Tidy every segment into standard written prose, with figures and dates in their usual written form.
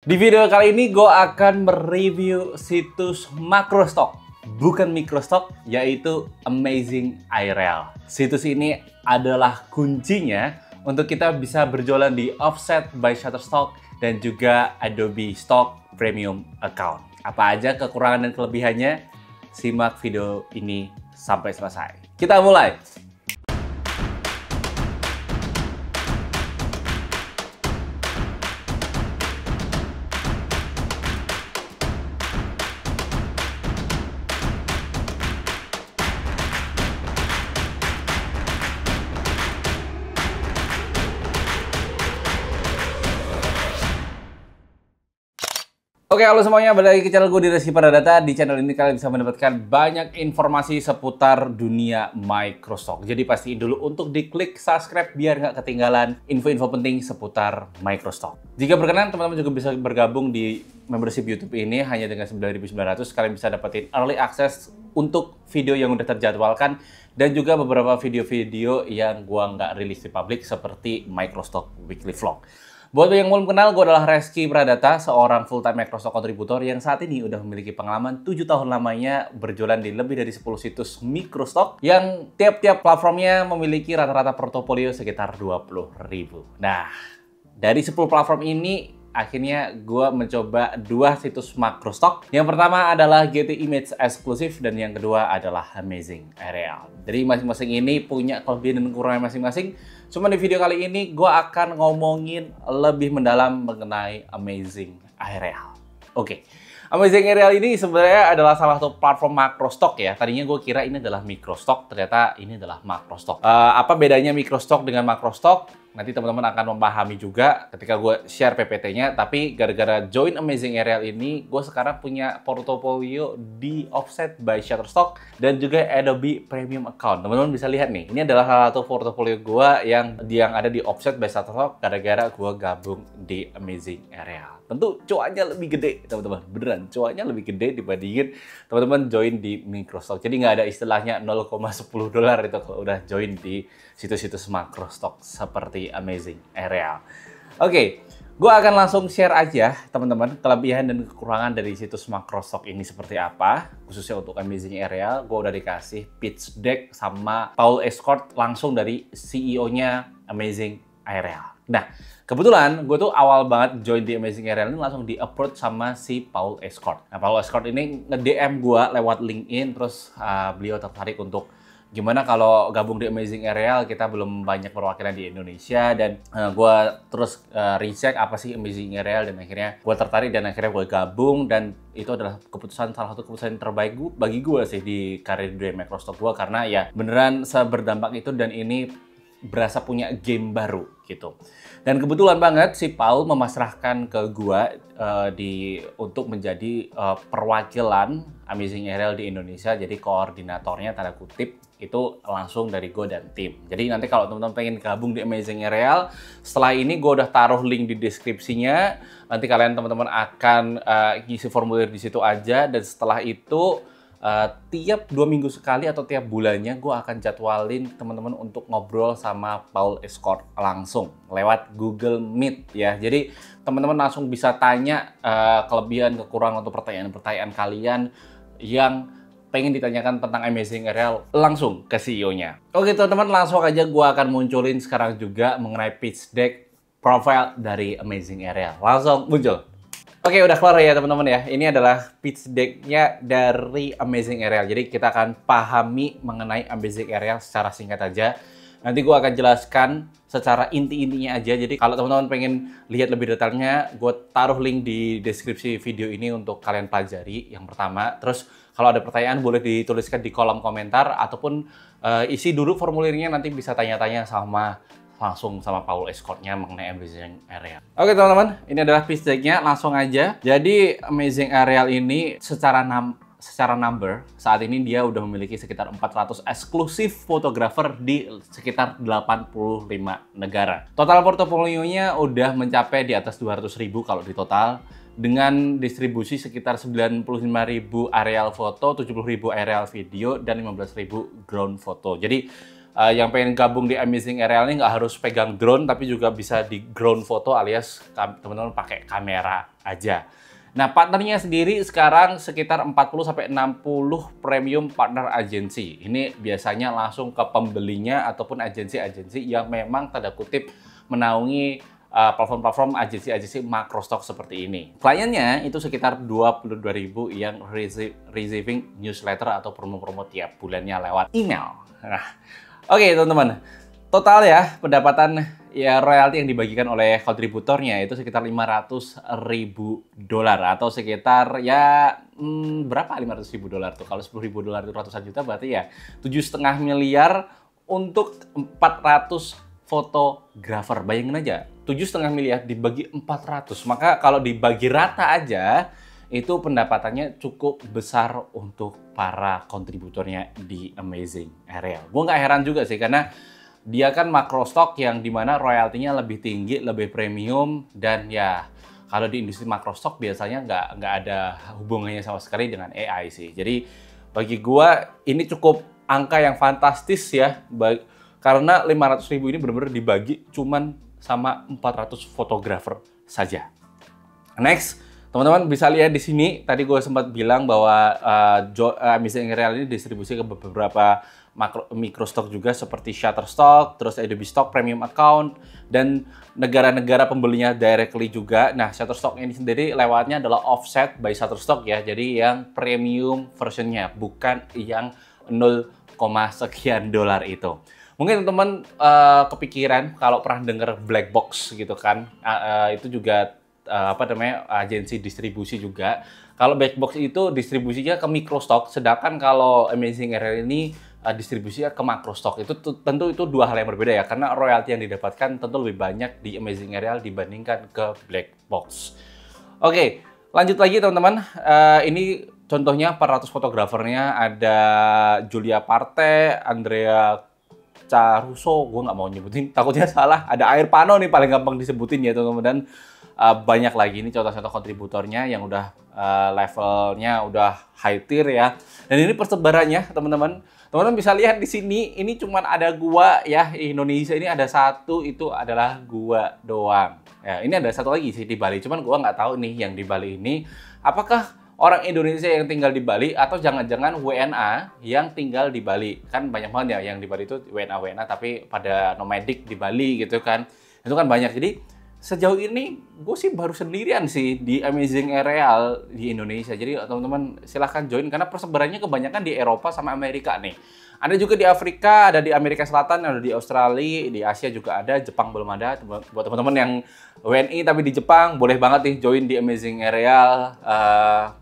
Di video kali ini gue akan mereview situs Macrostock, bukan Microstock, yaitu Amazing Aerial. Situs ini adalah kuncinya untuk kita bisa berjualan di Offset by Shutterstock dan juga Adobe Stock Premium Account. Apa aja kekurangan dan kelebihannya? Simak video ini sampai selesai. Kita mulai! Oke, halo semuanya, balik lagi ke channel gue di Rizky Pradata. Di channel ini kalian bisa mendapatkan banyak informasi seputar dunia Microstock. Jadi pastiin dulu untuk diklik subscribe biar nggak ketinggalan info-info penting seputar Microstock. Jika berkenan, teman-teman juga bisa bergabung di membership YouTube ini hanya dengan 9.900. Kalian bisa dapetin early access untuk video yang udah terjadwalkan dan juga beberapa video-video yang gua nggak rilis di publik seperti Microstock Weekly Vlog. Buat yang belum kenal, gue adalah Rizky Pradata, seorang full-time Microstock contributor yang saat ini udah memiliki pengalaman 7 tahun lamanya berjualan di lebih dari 10 situs Microstock yang tiap-tiap platformnya memiliki rata-rata portofolio sekitar 20.000. Nah, dari 10 platform ini akhirnya gue mencoba 2 situs Macrostock. Yang pertama adalah Getty Image Exclusive dan yang kedua adalah Amazing Aerial. Jadi masing-masing ini punya kelebihan dan kekurangan masing-masing. Cuma di video kali ini gue akan ngomongin lebih mendalam mengenai Amazing Aerial. Oke. Amazing Aerial ini sebenarnya adalah salah satu platform Macrostock ya. Tadinya gue kira ini adalah Microstock, ternyata ini adalah Macrostock. Apa bedanya Microstock dengan Macrostock? Nanti teman-teman akan memahami juga ketika gue share PPT-nya. Tapi gara-gara join Amazing Aerial ini, gue sekarang punya portofolio di Offset by Shutterstock dan juga Adobe Premium Account. Teman-teman bisa lihat nih, ini adalah salah satu portofolio gue yang ada di Offset by Shutterstock gara-gara gue gabung di Amazing Aerial. Tentu cuannya lebih gede, teman-teman. Beneran, cuannya lebih gede dibandingin teman-teman join di Microstock. Jadi nggak ada istilahnya 0,10 dolar itu kalau udah join di situs-situs Macrostock seperti Amazing Aerial. Oke, gue akan langsung share aja, teman-teman, kelebihan dan kekurangan dari situs Macrostock ini seperti apa. Khususnya untuk Amazing Aerial, gue udah dikasih pitch deck sama Paul Escort langsung dari CEO-nya Amazing Aerial. Nah, kebetulan gue tuh awal banget join di Amazing Aerial ini langsung di-approach sama si Paul Escort. Nah, Paul Escort ini nge-DM gue lewat LinkedIn, terus beliau tertarik untuk gimana kalau gabung di Amazing Aerial, kita belum banyak perwakilan di Indonesia, dan gue terus recheck apa sih Amazing Aerial, dan akhirnya gue tertarik dan akhirnya gue gabung, dan itu adalah salah satu keputusan terbaik bagi gue sih di karir di Microstock gue, karena ya beneran seberdampak itu dan ini berasa punya game baru gitu. Dan kebetulan banget si Paul memasrahkan ke gua untuk menjadi perwakilan Amazing Aerial di Indonesia. Jadi koordinatornya tanda kutip itu langsung dari gue dan tim. Jadi nanti kalau teman-teman pengen gabung di Amazing Aerial, setelah ini gue udah taruh link di deskripsinya. Nanti kalian teman-teman akan ngisi formulir di situ aja, dan setelah itu tiap 2 minggu sekali atau tiap bulannya gue akan jadwalin teman-teman untuk ngobrol sama Paul Escort langsung lewat Google Meet ya. Jadi teman-teman langsung bisa tanya kelebihan, kekurangan atau pertanyaan-pertanyaan kalian yang pengen ditanyakan tentang Amazing Aerial langsung ke CEO-nya. Oke teman-teman, langsung aja gue akan munculin sekarang juga mengenai pitch deck profile dari Amazing Aerial. Langsung muncul. Oke, udah keluar ya teman-teman ya. Ini adalah pitch deck-nya dari Amazing Aerial. Jadi kita akan pahami mengenai Amazing Aerial secara singkat aja. Nanti gue akan jelaskan secara inti-intinya aja. Jadi kalau teman-teman pengen lihat lebih detailnya, gue taruh link di deskripsi video ini untuk kalian pelajari yang pertama. Terus kalau ada pertanyaan boleh dituliskan di kolom komentar, ataupun isi dulu formulirnya, nanti bisa tanya-tanya langsung sama Paul Escort-nya mengenai Amazing Aerial. Oke teman-teman, ini adalah pitch deck-nya, langsung aja. Jadi Amazing Aerial ini secara number, saat ini dia udah memiliki sekitar 400 eksklusif fotografer di sekitar 85 negara. Total portofolionya udah mencapai di atas 200.000 kalau di total, dengan distribusi sekitar 95.000 aerial foto, 70.000 aerial video, dan 15.000 drone foto. Jadi yang pengen gabung di Amazing Area ini nggak harus pegang drone, tapi juga bisa di ground foto alias teman-teman pakai kamera aja. Nah, partnernya sendiri sekarang sekitar 40-60 premium partner agency. Ini biasanya langsung ke pembelinya ataupun agensi-agensi yang memang tanda kutip menaungi platform-platform agensi-agensi makro stok seperti ini. Kliennya itu sekitar 22.000 yang receiving newsletter atau promo-promo tiap bulannya lewat email. Nah, oke teman-teman, total ya pendapatan ya royalti yang dibagikan oleh kontributornya itu sekitar $500.000 atau sekitar ya berapa $500.000 tuh? Kalau $10.000 itu ratusan juta, berarti ya 7,5 miliar untuk 400 fotografer. Bayangin aja, 7,5 miliar dibagi 400. Maka kalau dibagi rata aja, itu pendapatannya cukup besar untuk para kontributornya di Amazing Area. Gue nggak heran juga sih, karena dia kan makro stock yang dimana royaltinya lebih tinggi, lebih premium, dan ya kalau di industri makro stock biasanya nggak ada hubungannya sama sekali dengan AI sih. Jadi bagi gue ini cukup angka yang fantastis ya, karena 500.000 ini benar-benar dibagi cuman sama 400 fotografer saja. Next, teman-teman bisa lihat di sini, tadi gue sempat bilang bahwa Amazing Area ini distribusi ke beberapa microstock juga seperti Shutterstock, terus Adobe Stock Premium Account, dan negara-negara pembelinya directly juga. Nah, Shutterstock ini sendiri lewatnya adalah offset by Shutterstock ya, jadi yang premium versionnya, bukan yang 0, sekian dolar itu. Mungkin teman-teman kepikiran kalau pernah dengar black box gitu kan, itu juga agensi distribusi juga. Kalau black box itu distribusinya ke microstock, sedangkan kalau Amazing Area ini distribusinya ke makro stock. Itu tentu itu dua hal yang berbeda ya, karena royalti yang didapatkan tentu lebih banyak di Amazing Area dibandingkan ke black box. Oke, lanjut lagi teman-teman. Ini contohnya 400 fotografernya, ada Julia Parte, Andrea Caruso, gue nggak mau nyebutin, takutnya salah. Ada Air Pano nih paling gampang disebutin ya teman-teman, dan banyak lagi ini contoh-contoh kontributornya yang udah levelnya udah high tier ya. Dan ini persebarannya teman-teman. Teman-teman bisa lihat di sini, ini cuman ada gua ya, Indonesia ini ada satu, itu adalah gua doang. Ya, ini ada satu lagi sih di Bali, cuman gua nggak tahu nih yang di Bali ini apakah orang Indonesia yang tinggal di Bali atau jangan-jangan WNA yang tinggal di Bali. Kan banyak banget ya yang di Bali itu WNA tapi pada nomadic di Bali gitu kan. Itu kan banyak. Jadi sejauh ini gue sih baru sendirian sih di Amazing Area di Indonesia. Jadi teman-teman silahkan join karena persebarannya kebanyakan di Eropa sama Amerika nih. Ada juga di Afrika, ada di Amerika Selatan, ada di Australia, di Asia juga ada, Jepang belum ada. Buat teman-teman yang WNI tapi di Jepang, boleh banget nih join di Amazing Area.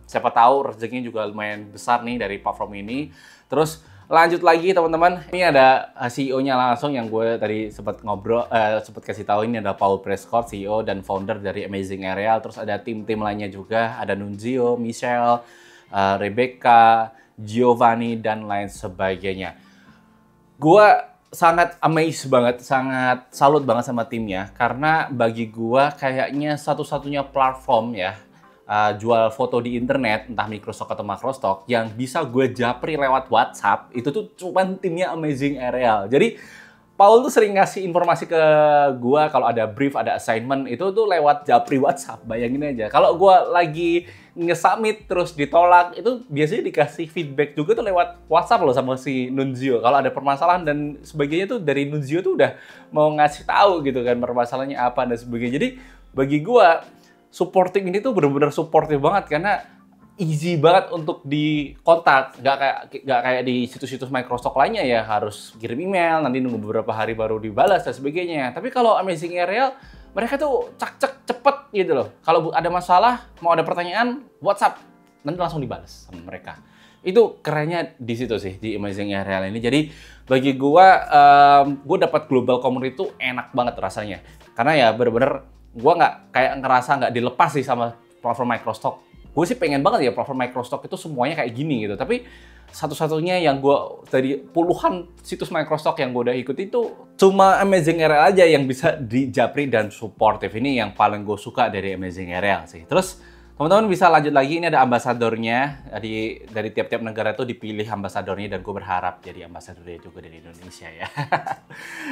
Siapa tahu rezekinya juga lumayan besar nih dari platform ini. Terus lanjut lagi teman-teman, ini ada CEO-nya langsung yang gue tadi sempat ngobrol, sempat kasih tahu, ini ada Paul Prescott, CEO dan founder dari Amazing Area. Terus ada tim-tim lainnya juga, ada Nunzio, Michelle, Rebecca, Giovanni, dan lain sebagainya. Gue sangat amazed banget, sangat salut banget sama timnya, karena bagi gue kayaknya satu-satunya platform ya, jual foto di internet, entah microstock atau macrostock, yang bisa gue japri lewat WhatsApp, itu tuh cuma timnya Amazing Area. Jadi Paul tuh sering ngasih informasi ke gue kalau ada brief, ada assignment, itu tuh lewat japri WhatsApp. Bayangin aja, kalau gue lagi nge-submit terus ditolak, itu biasanya dikasih feedback juga tuh lewat WhatsApp loh sama si Nunzio. Kalau ada permasalahan dan sebagainya tuh dari Nunzio tuh udah mau ngasih tahu gitu kan permasalahannya apa dan sebagainya. Jadi bagi gue supporting ini tuh bener-bener supportive banget karena easy banget untuk dikontak, nggak kayak di situs-situs Microsoft lainnya ya harus kirim email, nanti nunggu beberapa hari baru dibalas dan sebagainya. Tapi kalau Amazing Area mereka tuh cak-cak cepet gitu loh. Kalau ada masalah, mau ada pertanyaan, WhatsApp, nanti langsung dibalas sama mereka. Itu kerennya di situ sih di Amazing Area ini. Jadi bagi gua dapat global community itu enak banget rasanya. Karena ya bener-bener gue nggak kayak ngerasa nggak dilepas sih sama platform Microstock. Gue sih pengen banget ya platform Microstock itu semuanya kayak gini gitu. Tapi satu-satunya yang gue dari puluhan situs Microstock yang gue udah ikuti itu cuma Amazing Area aja yang bisa dijapri dan supportive. Ini yang paling gue suka dari Amazing Area sih. Terus Teman-teman bisa lanjut lagi, ini ada ambasadornya. Dari tiap-tiap negara itu dipilih ambasadornya dan gue berharap jadi ambasadornya juga dari Indonesia ya.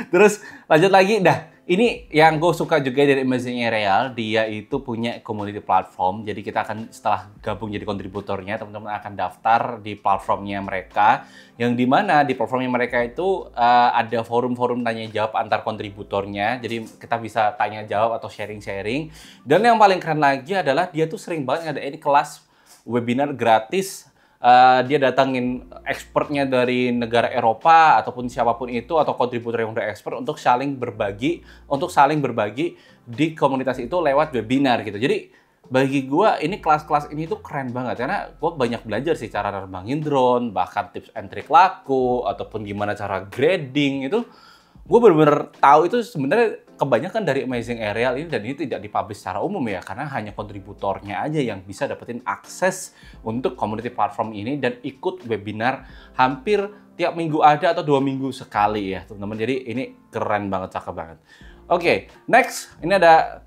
Terus lanjut lagi, ini yang gue suka juga dari Amazing Aerial, dia itu punya community platform. Jadi kita akan setelah gabung jadi kontributornya, teman-teman akan daftar di platformnya mereka. Yang dimana di platformnya mereka itu ada forum-forum tanya jawab antar kontributornya. Jadi kita bisa tanya jawab atau sharing-sharing. Dan yang paling keren lagi adalah dia tuh sering banget ngadain kelas webinar gratis. Dia datangin expertnya dari negara Eropa ataupun siapapun itu atau kontributor yang udah expert untuk saling berbagi di komunitas itu lewat webinar gitu. Jadi bagi gue ini kelas-kelas ini tuh keren banget karena gue banyak belajar sih cara nerbangin drone, bahkan tips and trick laku ataupun gimana cara grading itu. Gue bener-bener tahu itu sebenarnya kebanyakan dari Amazing Aerial ini, dan ini tidak dipublish secara umum ya, karena hanya kontributornya aja yang bisa dapetin akses untuk community platform ini dan ikut webinar hampir tiap minggu ada atau 2 minggu sekali ya teman-teman. Jadi ini keren banget, cakep banget. Oke, next ini ada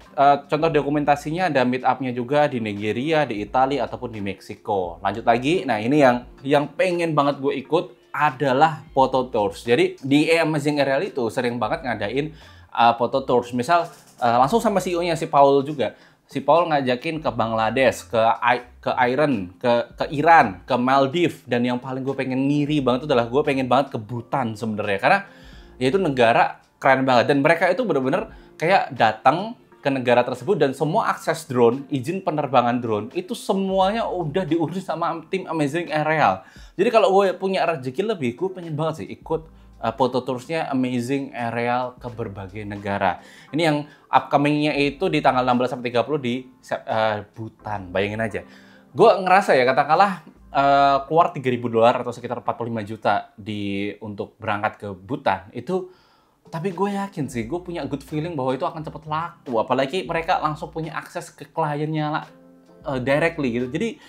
contoh dokumentasinya, ada meetupnya juga di Nigeria, di Italia ataupun di Meksiko. Lanjut lagi, nah ini yang pengen banget gue ikut adalah photo tours. Jadi di Amazing Aerial itu sering banget ngadain photo tours. Misal langsung sama CEO-nya si Paul juga. Si Paul ngajakin ke Bangladesh, ke Iran, ke Iran, ke Maldives, dan yang paling gue pengen ngiri banget itu adalah gue pengen banget ke Bhutan sebenarnya, karena yaitu negara keren banget dan mereka itu bener-bener kayak datang ke negara tersebut dan semua akses drone, izin penerbangan drone itu semuanya udah diurus sama tim Amazing Aerial. Jadi kalau gue punya rezeki lebih, gue pengen banget sih ikut photo toursnya Amazing Aerial ke berbagai negara. Ini yang upcomingnya itu di tanggal 16 sampai 30 di Bhutan. Bayangin aja. Gue ngerasa ya katakanlah keluar $3.000 atau sekitar 45 juta untuk berangkat ke Bhutan itu. Tapi gue yakin sih, gue punya good feeling bahwa itu akan cepet laku. Apalagi mereka langsung punya akses ke kliennya directly gitu. Jadi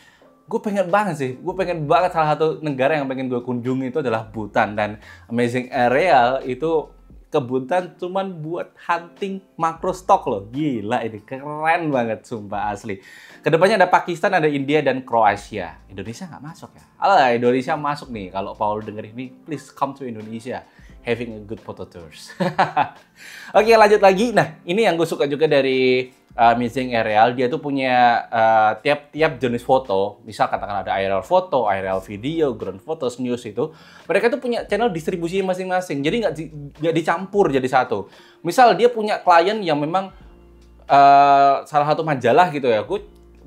gue pengen banget salah satu negara yang pengen gue kunjungi itu adalah Bhutan. Dan Amazing Aerial itu ke Bhutan cuman buat hunting makro stock loh. Gila, ini keren banget sumpah asli. Kedepannya ada Pakistan, ada India, dan Kroasia. Indonesia nggak masuk ya? Alah, Indonesia masuk nih. Kalau Paul denger ini, please come to Indonesia. Having a good photo tours. Oke, lanjut lagi. Nah, ini yang gue suka juga dari Amazing Aerial. Dia tuh punya tiap jenis foto. Misal katakan ada aerial foto, aerial video, ground photos, news itu. Mereka tuh punya channel distribusi masing-masing. Jadi nggak dicampur jadi satu. Misal dia punya klien yang memang salah satu majalah gitu ya.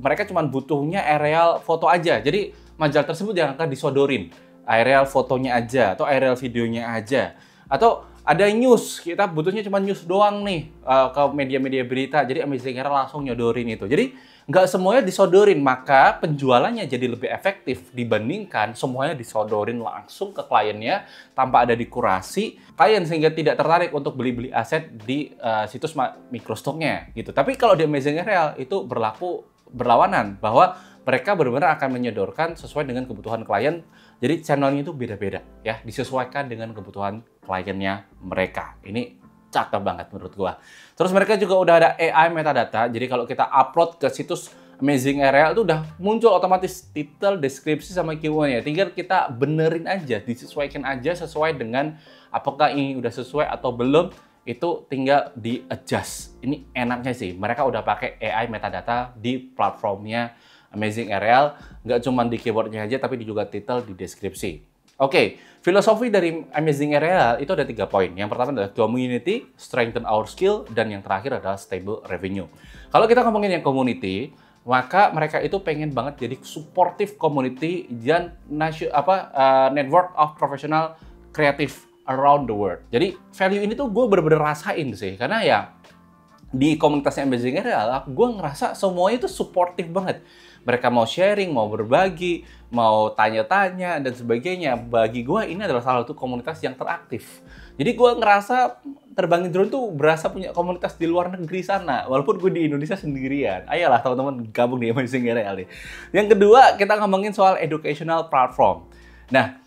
Mereka cuma butuhnya aerial foto aja. Jadi majalah tersebut yang akan disodorin aerial fotonya aja atau aerial videonya aja. Atau ada news, kita butuhnya cuma news doang nih ke media-media berita. Jadi Amazing Aerial langsung nyodorin itu. Jadi nggak semuanya disodorin, maka penjualannya jadi lebih efektif dibandingkan semuanya disodorin langsung ke kliennya tanpa ada dikurasi klien, sehingga tidak tertarik untuk beli-beli aset di situs microstocknya gitu. Tapi kalau di Amazing Aerial itu berlaku berlawanan, bahwa mereka benar-benar akan menyodorkan sesuai dengan kebutuhan klien. Jadi channelnya itu beda-beda ya, disesuaikan dengan kebutuhan kliennya mereka. Ini cakep banget menurut gua. Terus mereka juga udah ada AI metadata. Jadi kalau kita upload ke situs Amazing Aerial itu udah muncul otomatis titel, deskripsi, sama keywordnya. Tinggal kita benerin aja, disesuaikan aja sesuai dengan apakah ini udah sesuai atau belum. Itu tinggal di-adjust. Ini enaknya sih, mereka udah pakai AI metadata di platformnya Amazing Aerial, nggak cuma di keywordnya aja, tapi juga titel, di deskripsi. Oke, filosofi dari Amazing Aerial itu ada 3 poin. Yang pertama adalah community, strengthen our skill, dan yang terakhir adalah stable revenue. Kalau kita ngomongin yang community, maka mereka itu pengen banget jadi supportive community dan network of professional creative around the world. Jadi value ini tuh gue bener-bener rasain sih, karena ya di komunitasnya Amazing Aerial, gue ngerasa semuanya itu supportive banget. Mereka mau sharing, mau berbagi, mau tanya-tanya, dan sebagainya. Bagi gue ini adalah salah satu komunitas yang teraktif. Jadi gue ngerasa terbangin drone tuh berasa punya komunitas di luar negeri sana. Walaupun gue di Indonesia sendirian. Ayolah teman-teman gabung di Amazing Aerial nih. Yang kedua, kita ngomongin soal educational platform. Nah,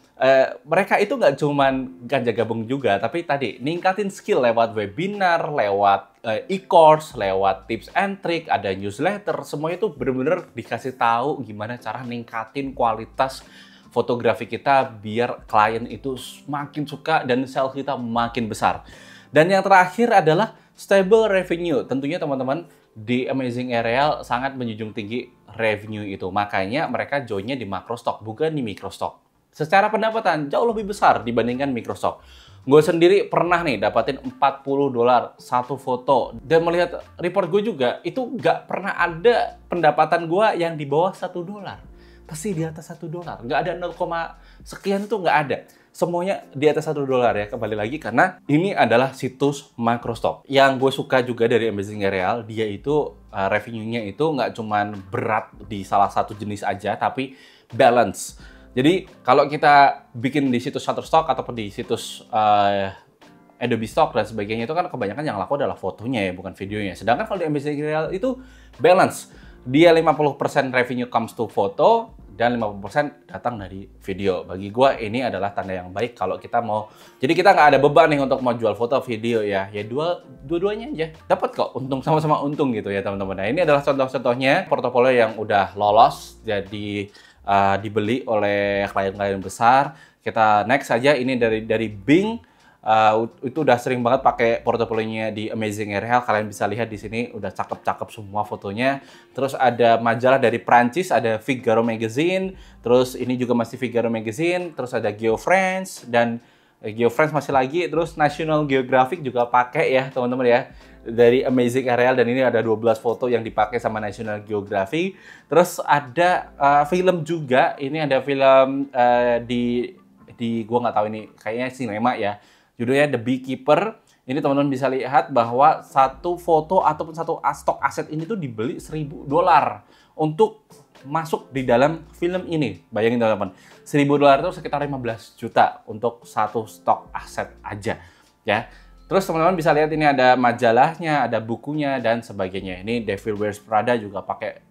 mereka itu nggak cuman ganja gabung juga, tapi tadi ningkatin skill lewat webinar, lewat e-course, lewat tips and trick, ada newsletter, semuanya itu bener-bener dikasih tahu gimana cara ningkatin kualitas fotografi kita biar klien itu makin suka dan sales kita makin besar. Dan yang terakhir adalah stable revenue. Tentunya teman-teman di Amazing Aerial sangat menjunjung tinggi revenue itu. Makanya mereka joinnya di Macrostock, bukan di Microstock. Secara pendapatan jauh lebih besar dibandingkan Microstock. Gue sendiri pernah nih dapatin $40 satu foto. Dan melihat report gue juga, itu nggak pernah ada pendapatan gue yang di bawah $1. Pasti di atas $1. Nggak ada 0, sekian tuh nggak ada. Semuanya di atas $1 ya. Kembali lagi karena ini adalah situs Macrostock. Yang gue suka juga dari Amazing Aerial, dia itu revenue-nya itu nggak cuman berat di salah satu jenis aja, tapi balance. Jadi kalau kita bikin di situs Shutterstock ataupun di situs Adobe Stock dan sebagainya itu kan kebanyakan yang laku adalah fotonya ya, bukan videonya. Sedangkan kalau di Amazing Aerial itu balance. Dia 50% revenue comes to foto dan 50% datang dari video. Bagi gue ini adalah tanda yang baik kalau kita mau. Jadi kita nggak ada beban nih untuk mau jual foto video ya. Ya dua-duanya aja. Dapat kok untung, sama-sama untung gitu ya teman-teman. Nah ini adalah contoh-contohnya portofolio yang udah lolos jadi dibeli oleh klien-klien besar. Kita next saja, ini dari Bing. Itu udah sering banget pakai portofolionya di Amazing Aerial. Kalian bisa lihat di sini udah cakep-cakep semua fotonya. Terus ada majalah dari Prancis, ada Figaro Magazine. Terus ini juga masih Figaro Magazine. Terus ada Geofriends dan Geofriends masih lagi. Terus National Geographic juga pakai ya teman-teman ya, dari Amazing Aerial. Dan ini ada 12 foto yang dipakai sama National Geographic. Terus ada film juga. Ini ada film gua nggak tahu ini, kayaknya sinema ya. Judulnya The Beekeeper. Ini teman-teman bisa lihat bahwa satu foto ataupun satu stok aset ini tuh dibeli $1.000 untuk masuk di dalam film ini. Bayangin teman-teman, $1.000 itu sekitar 15 juta untuk satu stok aset aja ya. Terus teman-teman bisa lihat ini ada majalahnya, ada bukunya dan sebagainya. Ini Devil Wears Prada juga pakai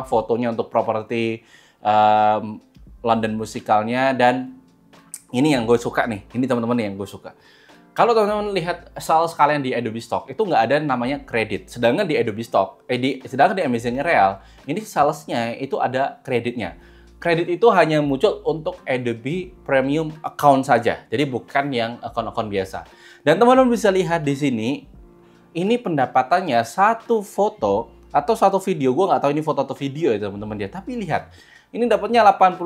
fotonya untuk properti London musicalnya. Dan ini yang gue suka nih, ini teman-teman yang gue suka. Kalau teman-teman lihat sales kalian di Adobe Stock, itu nggak ada namanya kredit. Sedangkan di Adobe Stock, sedangkan di Amazing Aerial, ini salesnya itu ada kreditnya. Kredit itu hanya muncul untuk Adobe Premium Account saja, jadi bukan yang akun-akun biasa. Dan teman-teman bisa lihat di sini, ini pendapatannya satu foto atau satu video. Gue nggak tahu ini foto atau video ya teman-teman dia, tapi lihat. Ini dapatnya $80,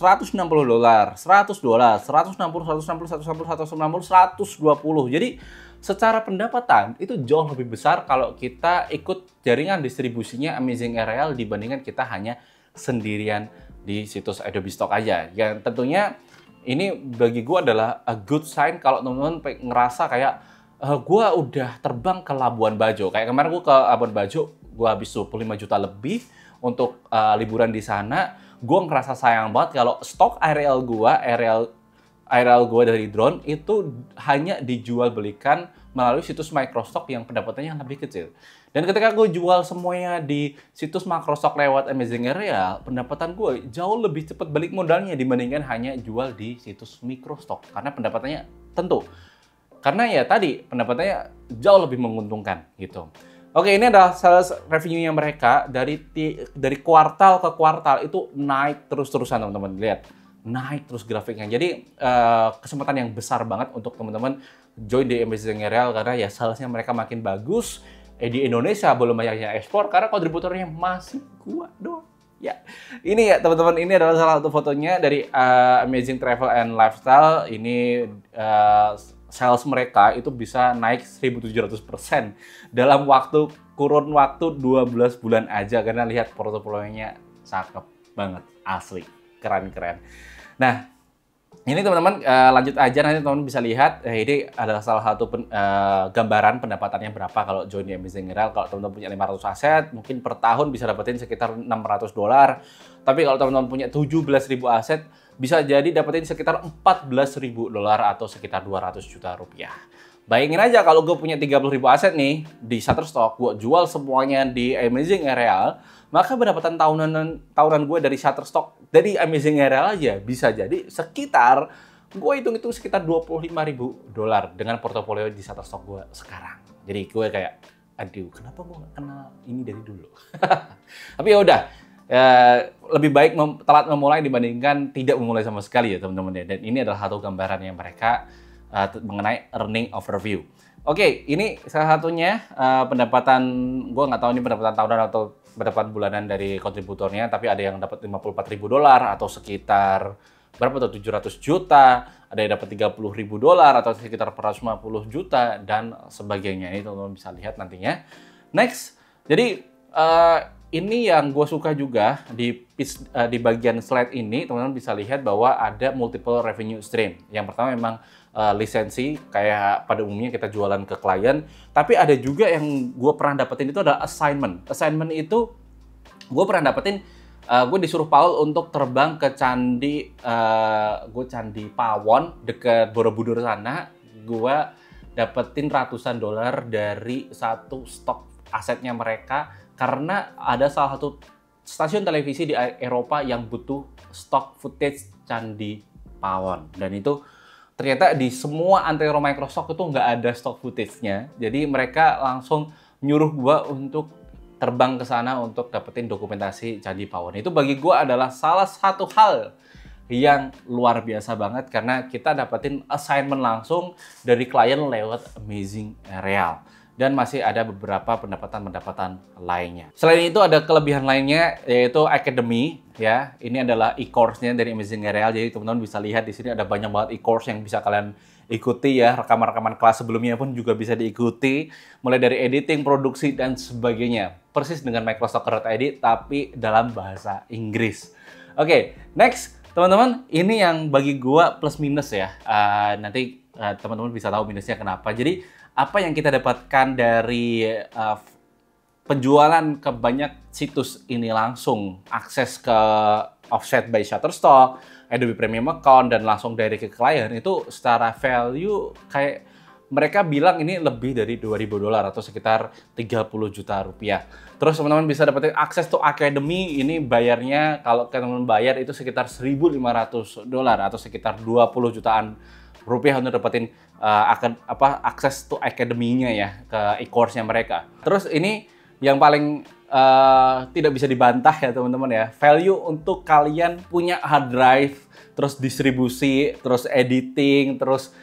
$160, $100, $160, $160, $160, $190, $120. Jadi secara pendapatan itu jauh lebih besar kalau kita ikut jaringan distribusinya Amazing Aerial dibandingkan kita hanya sendirian di situs Adobe Stock aja. Yang tentunya ini bagi gue adalah a good sign kalau teman-teman ngerasa kayak gue udah terbang ke Labuan Bajo. Kayak kemarin gue ke Labuan Bajo, gue habis 25 juta lebih untuk liburan di sana. Gue ngerasa sayang banget kalau stok aerial gue dari drone itu hanya dijual belikan melalui situs Microstock yang pendapatannya lebih kecil. Dan ketika gue jual semuanya di situs Macrostock lewat Amazing Aerial, pendapatan gue jauh lebih cepat balik modalnya dibandingkan hanya jual di situs Microstock. Karena pendapatannya tentu, karena ya tadi pendapatannya jauh lebih menguntungkan gitu. Oke, ini adalah sales revenue-nya mereka dari kuartal ke kuartal itu naik terus-terusan teman-teman. Lihat, naik terus grafiknya. Jadi kesempatan yang besar banget untuk teman-teman join di Amazing Aerial karena ya salesnya mereka makin bagus. Di Indonesia belum banyak yang ekspor karena kontributornya masih gua doang. Ya, ini ya teman-teman, ini adalah salah satu fotonya dari Amazing Travel and Lifestyle. Ini sales mereka itu bisa naik 1.700% dalam kurun waktu 12 bulan aja, karena lihat portofolionya cakep banget, asli, keren-keren. Nah, ini teman-teman lanjut aja, nanti teman-teman bisa lihat ini adalah salah satu gambaran pendapatannya berapa kalau join di Amazing Aerial. Kalau teman-teman punya 500 aset, mungkin per tahun bisa dapetin sekitar $600. Tapi kalau teman-teman punya 17.000 aset, bisa jadi dapetin sekitar $14.000 atau sekitar 200 juta rupiah. Bayangin aja kalau gue punya 30.000 aset nih di Shutterstock, gue jual semuanya di Amazing Aerial, maka pendapatan tahunan gue dari Shutterstock, dari Amazing Area aja bisa jadi sekitar, gue hitung-hitung sekitar $25.000 dengan portofolio di Shutterstock gue sekarang. Jadi gue kayak, aduh, kenapa gue nggak kenal ini dari dulu? Tapi ya udah, lebih baik telat memulai dibandingkan tidak memulai sama sekali ya teman-teman ya. Dan ini adalah satu gambaran yang mereka mengenai earning overview. Oke, ini salah satunya pendapatan, gue nggak tahu ini pendapatan tahunan atau pendapatan bulanan dari kontributornya, tapi ada yang dapat $54.000 atau sekitar berapa tuh, 700 juta, ada yang dapat $30.000 atau sekitar 450 juta dan sebagainya. Ini teman-teman bisa lihat nantinya. Next, jadi ini yang gue suka juga di bagian slide ini, teman-teman bisa lihat bahwa ada multiple revenue stream. Yang pertama memang lisensi, kayak pada umumnya kita jualan ke klien. Tapi ada juga yang gue pernah dapetin itu adalah assignment. Assignment itu gue pernah dapetin, gue disuruh Paul untuk terbang ke Candi Pawon dekat Borobudur sana. Gue dapetin ratusan dolar dari satu stok asetnya mereka karena ada salah satu stasiun televisi di Eropa yang butuh stok footage Candi Pawon, dan itu ternyata di semua antero Microsoft itu nggak ada stock footage-nya. Jadi mereka langsung nyuruh gua untuk terbang ke sana untuk dapetin dokumentasi Candi Pawon. Itu bagi gua adalah salah satu hal yang luar biasa banget karena kita dapetin assignment langsung dari klien lewat Amazing Area. Dan masih ada beberapa pendapatan-pendapatan lainnya. Selain itu ada kelebihan lainnya yaitu Academy ya. Ini adalah e-course-nya dari Amazing Area. Jadi teman-teman bisa lihat di sini ada banyak banget e-course yang bisa kalian ikuti ya. Rekaman-rekaman kelas sebelumnya pun juga bisa diikuti. Mulai dari editing, produksi dan sebagainya. Persis dengan Microsoft Word Edit tapi dalam bahasa Inggris. Oke, next teman-teman, ini yang bagi gua plus minus ya. Nanti teman-teman bisa tahu minusnya kenapa. Jadi apa yang kita dapatkan dari penjualan ke banyak situs ini langsung akses ke offset by Shutterstock, Adobe Premium Account, dan langsung dari ke klien itu secara value kayak mereka bilang ini lebih dari $2.000 atau sekitar 30 juta rupiah. Terus teman-teman bisa dapetin akses to Academy, ini bayarnya kalau teman-teman bayar itu sekitar $1.500 atau sekitar 20 jutaan rupiah untuk dapetin akses to Academy-nya ya ke e-course-nya mereka. Terus ini yang paling tidak bisa dibantah ya teman-teman ya, value untuk kalian punya hard drive, terus distribusi, terus editing, terus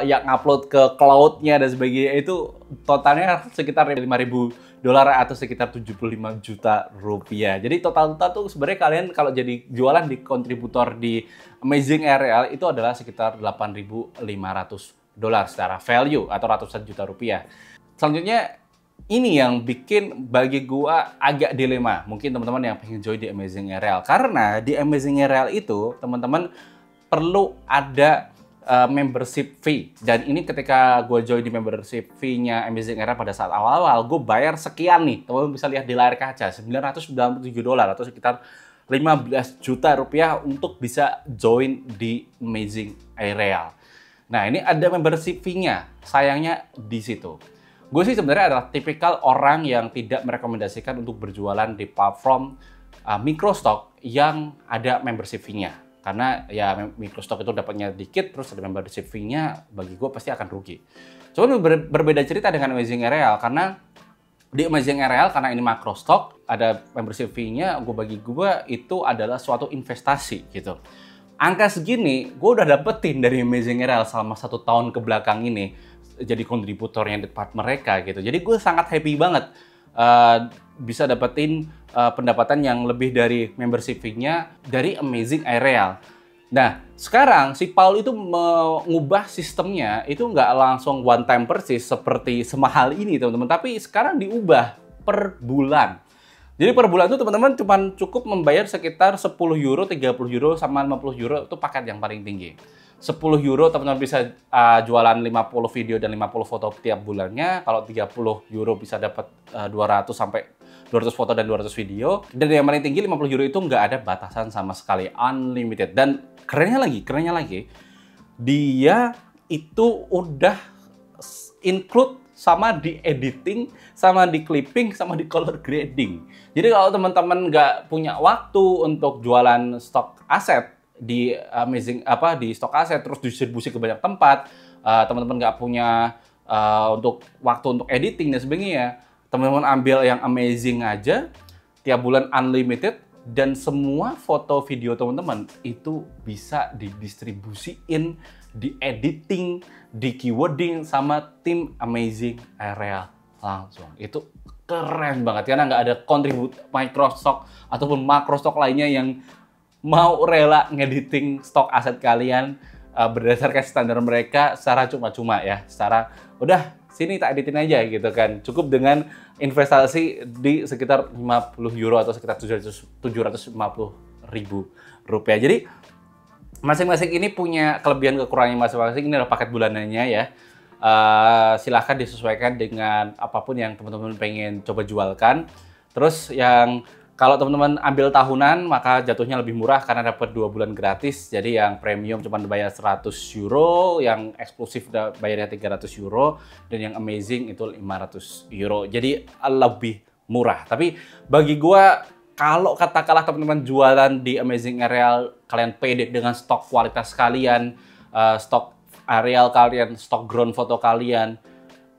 yang upload ke cloud-nya dan sebagainya, itu totalnya sekitar $5.000 atau sekitar 75 juta rupiah. Jadi total tuh sebenarnya kalian kalau jadi jualan di kontributor di Amazing Area itu adalah sekitar $8.500 secara value atau ratusan juta rupiah. Selanjutnya ini yang bikin bagi gua agak dilema. Mungkin teman-teman yang pengen join di Amazing Area, karena di Amazing Area itu teman-teman perlu ada membership fee. Dan ini ketika gue join di membership fee-nya Amazing Area pada saat awal-awal, gue bayar sekian nih. Teman-teman bisa lihat di layar kaca, $997 atau sekitar 15 juta rupiah untuk bisa join di Amazing Area. Nah, ini ada membership fee-nya. Sayangnya di situ. Gue sih sebenarnya adalah tipikal orang yang tidak merekomendasikan untuk berjualan di platform Microstock yang ada membership fee-nya. Karena ya Microstock itu dapatnya dikit, terus ada membership fee-nya, bagi gue pasti akan rugi. Cuman berbeda cerita dengan Amazing Area, karena di Amazing Area, karena ini Microstock, ada membership fee-nya, bagi gue itu adalah suatu investasi gitu. Angka segini, gue udah dapetin dari Amazing Area selama 1 tahun ke belakang ini, jadi kontributornya di tempat mereka gitu. Jadi gue sangat happy banget bisa dapetin pendapatan yang lebih dari membership fee-nya dari Amazing Area. Nah, sekarang si Paul itu mengubah sistemnya, itu nggak langsung one time purchase seperti semahal ini teman-teman, tapi sekarang diubah per bulan. Jadi per bulan itu teman-teman cuma cukup membayar sekitar 10 euro, 30 euro, sama 50 euro, itu paket yang paling tinggi. 10 euro teman-teman bisa jualan 50 video dan 50 foto tiap bulannya. Kalau 30 euro bisa dapat 200 sampai 200 foto dan 200 video. Dan yang paling tinggi 50 euro itu nggak ada batasan sama sekali, unlimited. Dan kerennya lagi, dia itu udah include sama di editing, sama di clipping, sama di color grading. Jadi kalau teman-teman nggak punya waktu untuk jualan stok aset di di stok aset terus distribusi ke banyak tempat, teman-teman nggak punya untuk waktu untuk editing dan sebagainya, teman-teman ambil yang amazing aja, tiap bulan unlimited, dan semua foto video teman-teman itu bisa didistribusiin, di editing, di keywording sama tim Amazing Area langsung. Itu keren banget karena nggak ada kontribut Microstock ataupun Macrostock lainnya yang mau rela ngediting stok aset kalian berdasarkan standar mereka secara cuma-cuma ya, secara udah sini tak editin aja gitu kan. Cukup dengan investasi di sekitar 50 euro atau sekitar 750 ribu rupiah. Jadi masing-masing ini punya kelebihan kekurangan masing-masing. Ini adalah paket bulanannya ya. Silahkan disesuaikan dengan apapun yang teman-teman pengen coba jualkan. Terus yang kalau teman-teman ambil tahunan, maka jatuhnya lebih murah karena dapat 2 bulan gratis. Jadi yang premium cuma bayar 100 euro, yang eksklusif bayarnya 300 euro, dan yang amazing itu 500 euro. Jadi lebih murah. Tapi bagi gua, kalau katakanlah teman-teman jualan di Amazing Area, kalian pede dengan stok kualitas kalian, stok areal kalian, stok ground foto kalian,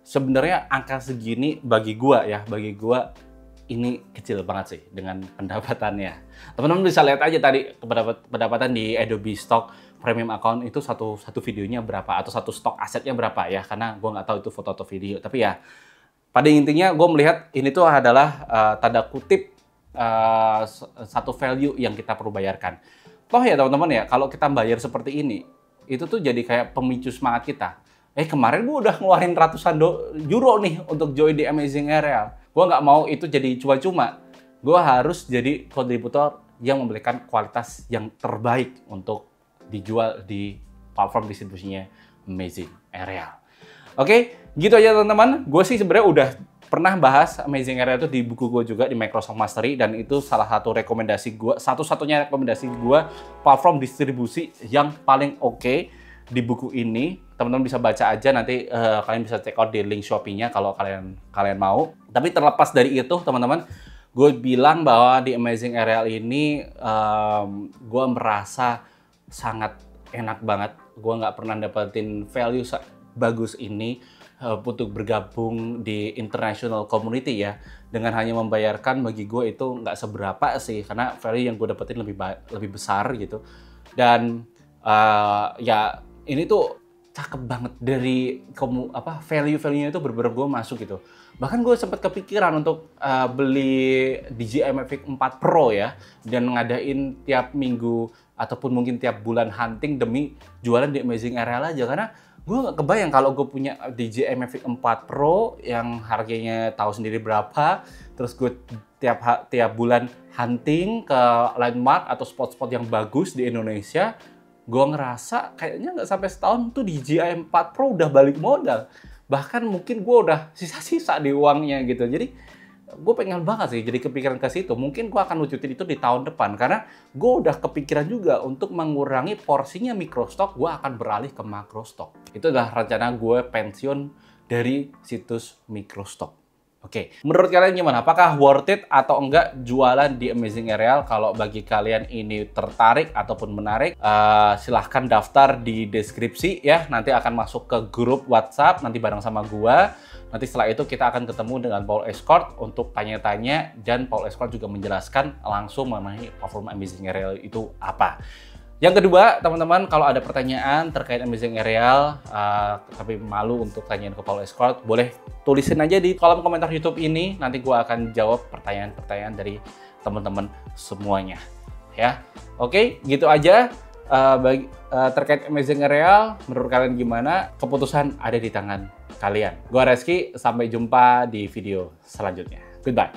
sebenarnya angka segini bagi gua ini kecil banget sih dengan pendapatannya. Teman-teman bisa lihat aja tadi pendapatan di Adobe Stock Premium Account itu satu videonya berapa atau satu stok asetnya berapa ya, karena gue nggak tahu itu foto atau video. Tapi ya pada intinya gue melihat ini tuh adalah tanda kutip satu value yang kita perlu bayarkan. Toh ya teman-teman ya, kalau kita bayar seperti ini, itu tuh jadi kayak pemicu semangat kita. Kemarin gue udah ngeluarin ratusan euro nih untuk join di Amazing Area. Gue nggak mau itu jadi cuma-cuma. Gue harus jadi kontributor yang memberikan kualitas yang terbaik untuk dijual di platform distribusinya Amazing Area. Oke, gitu aja teman-teman. Gue sih sebenarnya udah pernah bahas Amazing Area itu di buku gue juga, di Microsoft Mastery, dan itu salah satu rekomendasi gue, satu-satunya rekomendasi gue platform distribusi yang paling oke di buku ini. Teman-teman bisa baca aja, nanti kalian bisa check out di link Shopee-nya kalau kalian mau. Tapi terlepas dari itu teman-teman, gue bilang bahwa di Amazing Area ini gue merasa sangat enak banget. Gue nggak pernah dapetin value bagus ini untuk bergabung di international community ya. Dengan hanya membayarkan, bagi gue itu nggak seberapa sih, karena value yang gue dapetin lebih besar gitu. Dan ya ini tuh cakep banget dari value-nya itu bener-bener gue masuk gitu. Bahkan gue sempat kepikiran untuk beli DJI Mavic 4 Pro ya, dan ngadain tiap minggu ataupun mungkin tiap bulan hunting demi jualan di Amazing Area aja, karena gue nggak kebayang kalau gue punya DJI Mavic 4 Pro yang harganya tahu sendiri berapa, terus gue tiap bulan hunting ke landmark atau spot-spot yang bagus di Indonesia. Gue ngerasa kayaknya nggak sampai setahun tuh DJI 4 Pro udah balik modal. Bahkan mungkin gue udah sisa-sisa di uangnya gitu. Jadi gue pengen banget sih jadi kepikiran ke situ. Mungkin gue akan wujudin itu di tahun depan. Karena gue udah kepikiran juga untuk mengurangi porsinya microstock, gue akan beralih ke macrostock. Itu adalah rencana gue pensiun dari situs microstock. Oke, menurut kalian gimana? Apakah worth it atau enggak jualan di Amazing Area? Kalau bagi kalian ini tertarik ataupun menarik, silahkan daftar di deskripsi ya. Nanti akan masuk ke grup WhatsApp nanti bareng sama gua. Nanti setelah itu kita akan ketemu dengan Paul Escort untuk tanya-tanya, dan Paul Escort juga menjelaskan langsung mengenai platform Amazing Area itu apa. Yang kedua, teman-teman, kalau ada pertanyaan terkait Amazing Area, tapi malu untuk tanyain ke Paul Escort, boleh tulisin aja di kolom komentar YouTube ini. Nanti gue akan jawab pertanyaan-pertanyaan dari teman-teman semuanya. Ya, oke, gitu aja. Terkait Amazing Area, menurut kalian gimana? Keputusan ada di tangan kalian. Gue Reski, sampai jumpa di video selanjutnya. Goodbye.